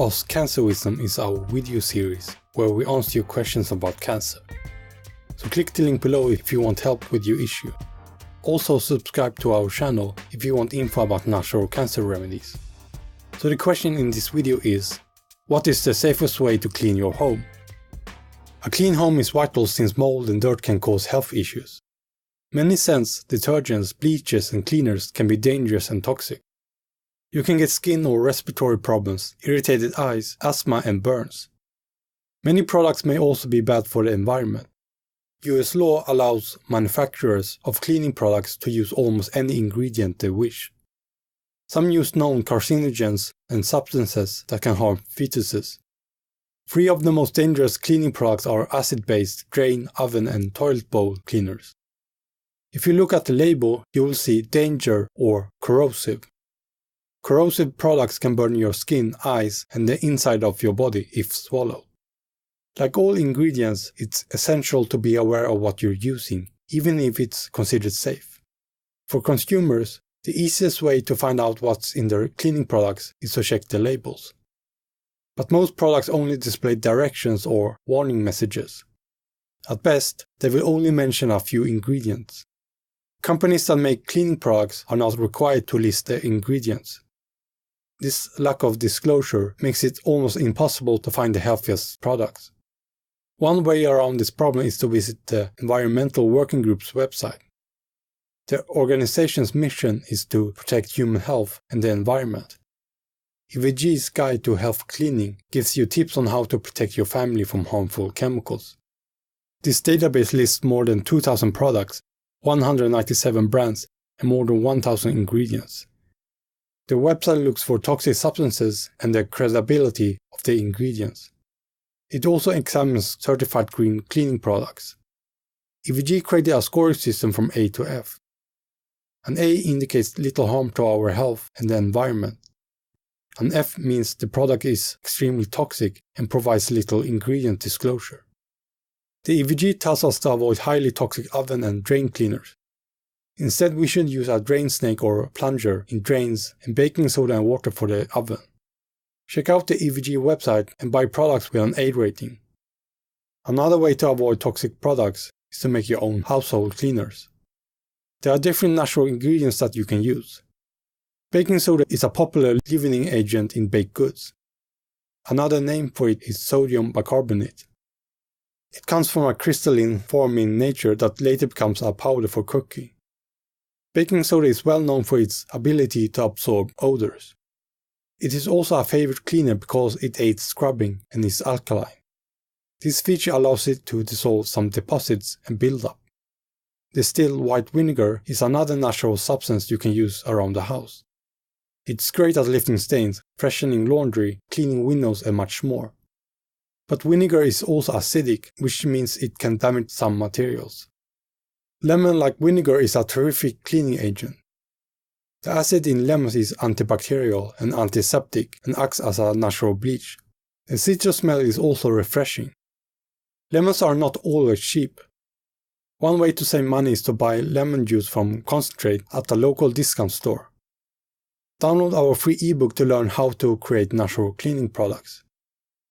Us Cancer Wisdom is our video series where we answer your questions about cancer. So click the link below if you want help with your issue. Also subscribe to our channel if you want info about natural cancer remedies. So the question in this video is, what is the safest way to clean your home? A clean home is vital since mold and dirt can cause health issues. Many scents, detergents, bleaches and cleaners can be dangerous and toxic. You can get skin or respiratory problems, irritated eyes, asthma and burns. Many products may also be bad for the environment. US law allows manufacturers of cleaning products to use almost any ingredient they wish. Some use known carcinogens and substances that can harm fetuses. 3 of the most dangerous cleaning products are acid-based drain, oven and toilet bowl cleaners. If you look at the label, you will see danger or corrosive. Corrosive products can burn your skin, eyes and the inside of your body if swallowed. Like all ingredients, it's essential to be aware of what you're using, even if it's considered safe. For consumers, the easiest way to find out what's in their cleaning products is to check the labels. But most products only display directions or warning messages. At best, they will only mention a few ingredients. Companies that make cleaning products are not required to list the ingredients. This lack of disclosure makes it almost impossible to find the healthiest products. One way around this problem is to visit the Environmental Working Group's website. The organization's mission is to protect human health and the environment. EVG's Guide to Health Cleaning gives you tips on how to protect your family from harmful chemicals. This database lists more than 2,000 products, 197 brands, and more than 1,000 ingredients. The website looks for toxic substances and the credibility of the ingredients. It also examines certified green cleaning products. EVG created a scoring system from A to F. An A indicates little harm to our health and the environment. An F means the product is extremely toxic and provides little ingredient disclosure. The EVG tells us to avoid highly toxic oven and drain cleaners. Instead, we should use a drain snake or plunger in drains and baking soda and water for the oven. Check out the EVG website and buy products with an A rating. Another way to avoid toxic products is to make your own household cleaners. There are different natural ingredients that you can use. Baking soda is a popular leavening agent in baked goods. Another name for it is sodium bicarbonate. It comes from a crystalline form in nature that later becomes a powder for cooking. Baking soda is well known for its ability to absorb odors. It is also a favorite cleaner because it aids scrubbing and is alkaline. This feature allows it to dissolve some deposits and build up. Distilled white vinegar is another natural substance you can use around the house. It's great at lifting stains, freshening laundry, cleaning windows and much more. But vinegar is also acidic, which means it can damage some materials. Lemon-like vinegar is a terrific cleaning agent. The acid in lemons is antibacterial and antiseptic and acts as a natural bleach. The citrus smell is also refreshing. Lemons are not always cheap. One way to save money is to buy lemon juice from concentrate at a local discount store. Download our free ebook to learn how to create natural cleaning products.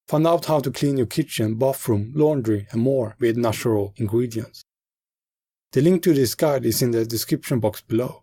Find out how to clean your kitchen, bathroom, laundry and more with natural ingredients. The link to this guide is in the description box below.